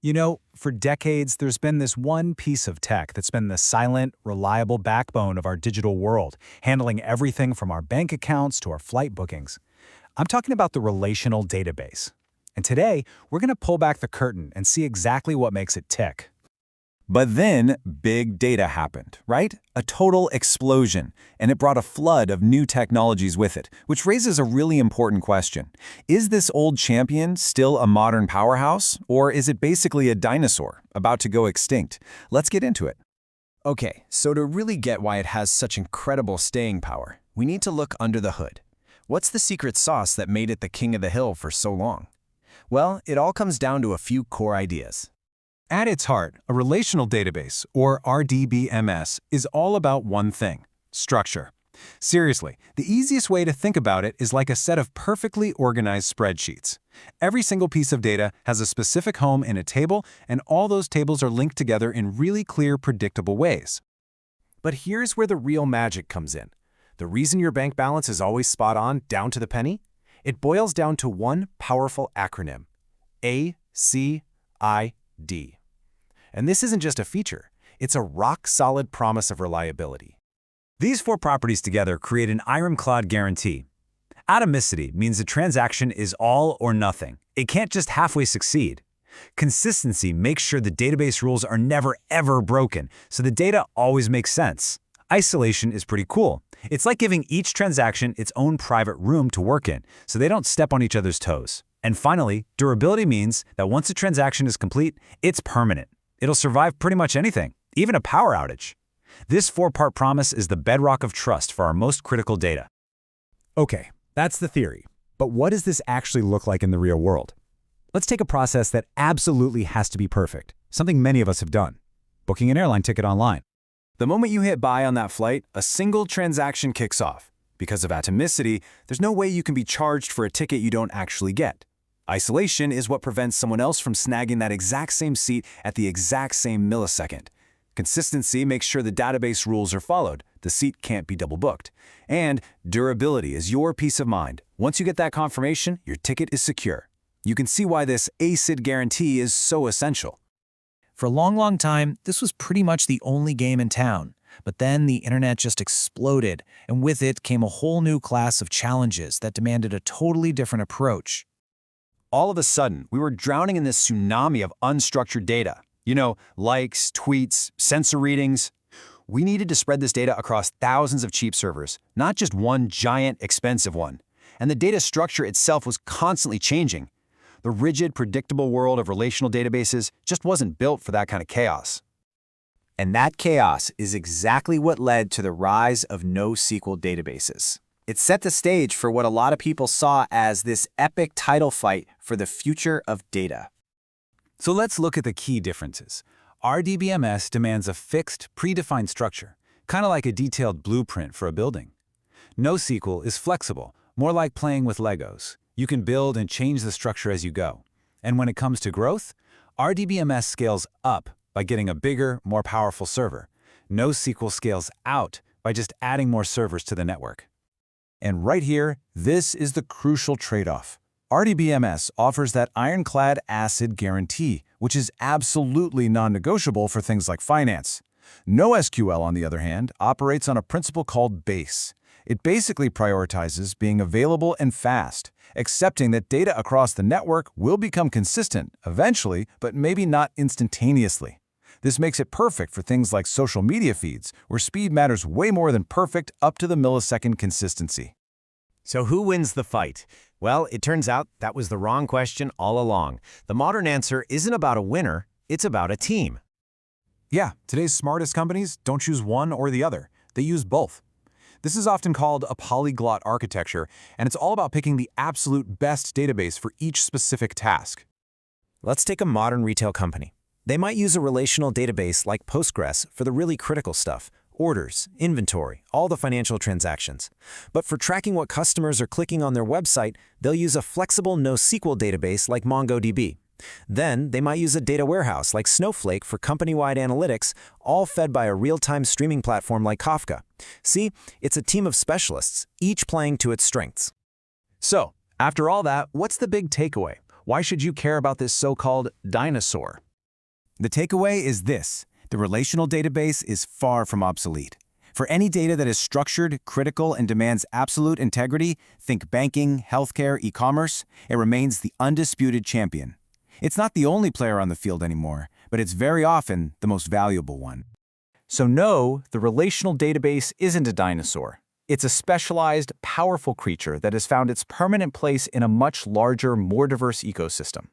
You know, for decades, there's been this one piece of tech that's been the silent, reliable backbone of our digital world, handling everything from our bank accounts to our flight bookings. I'm talking about the relational database. And today, we're going to pull back the curtain and see exactly what makes it tick. But then, big data happened, right? A total explosion, and it brought a flood of new technologies with it, which raises a really important question. Is this old champion still a modern powerhouse, or is it basically a dinosaur about to go extinct? Let's get into it. Okay, so to really get why it has such incredible staying power, we need to look under the hood. What's the secret sauce that made it the king of the hill for so long? Well, it all comes down to a few core ideas. At its heart, a relational database, or RDBMS, is all about one thing: structure. Seriously, the easiest way to think about it is like a set of perfectly organized spreadsheets. Every single piece of data has a specific home in a table, and all those tables are linked together in really clear, predictable ways. But here's where the real magic comes in. The reason your bank balance is always spot on, down to the penny? It boils down to one powerful acronym: ACID. And this isn't just a feature, it's a rock-solid promise of reliability. These four properties together create an ironclad guarantee. Atomicity means a transaction is all or nothing. It can't just halfway succeed. Consistency makes sure the database rules are never ever broken, so the data always makes sense. Isolation is pretty cool. It's like giving each transaction its own private room to work in, so they don't step on each other's toes. And finally, durability means that once a transaction is complete, it's permanent. It'll survive pretty much anything, even a power outage. This four-part promise is the bedrock of trust for our most critical data. Okay, that's the theory. But what does this actually look like in the real world? Let's take a process that absolutely has to be perfect, something many of us have done: booking an airline ticket online. The moment you hit buy on that flight, a single transaction kicks off. Because of Atomicity, there's no way you can be charged for a ticket you don't actually get. Isolation is what prevents someone else from snagging that exact same seat at the exact same millisecond. Consistency makes sure the database rules are followed. The seat can't be double booked. And durability is your peace of mind. Once you get that confirmation, your ticket is secure. You can see why this ACID guarantee is so essential. For a long time, this was pretty much the only game in town. But then the internet just exploded, and with it came a whole new class of challenges that demanded a totally different approach. All of a sudden, we were drowning in this tsunami of unstructured data. You know, likes, tweets, sensor readings. We needed to spread this data across thousands of cheap servers, not just one giant, expensive one. And the data structure itself was constantly changing. The rigid, predictable world of relational databases just wasn't built for that kind of chaos. And that chaos is exactly what led to the rise of NoSQL databases. It set the stage for what a lot of people saw as this epic title fight for the future of data. So let's look at the key differences. RDBMS demands a fixed, predefined structure, kind of like a detailed blueprint for a building. NoSQL is flexible, more like playing with Legos. You can build and change the structure as you go. And when it comes to growth, RDBMS scales up by getting a bigger, more powerful server. NoSQL scales out by just adding more servers to the network. And right here, this is the crucial trade-off. RDBMS offers that ironclad ACID guarantee, which is absolutely non-negotiable for things like finance. NoSQL, on the other hand, operates on a principle called base. It basically prioritizes being available and fast, accepting that data across the network will become consistent eventually, but maybe not instantaneously. This makes it perfect for things like social media feeds, where speed matters way more than perfect up-to-the-millisecond consistency. So who wins the fight? Well, it turns out that was the wrong question all along. The modern answer isn't about a winner, it's about a team. Yeah, today's smartest companies don't choose one or the other. They use both. This is often called a polyglot architecture, and it's all about picking the absolute best database for each specific task. Let's take a modern retail company. They might use a relational database like Postgres for the really critical stuff: orders, inventory, all the financial transactions. But for tracking what customers are clicking on their website, they'll use a flexible NoSQL database like MongoDB. Then they might use a data warehouse like Snowflake for company-wide analytics, all fed by a real-time streaming platform like Kafka. See, it's a team of specialists, each playing to its strengths. So, after all that, what's the big takeaway? Why should you care about this so-called dinosaur? The takeaway is this: the relational database is far from obsolete. For any data that is structured, critical, and demands absolute integrity, think banking, healthcare, e-commerce, it remains the undisputed champion. It's not the only player on the field anymore, but it's very often the most valuable one. So no, the relational database isn't a dinosaur. It's a specialized, powerful creature that has found its permanent place in a much larger, more diverse ecosystem.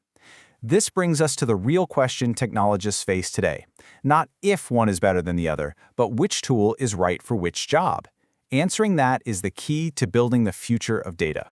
This brings us to the real question technologists face today. Not if one is better than the other, but which tool is right for which job. Answering that is the key to building the future of data.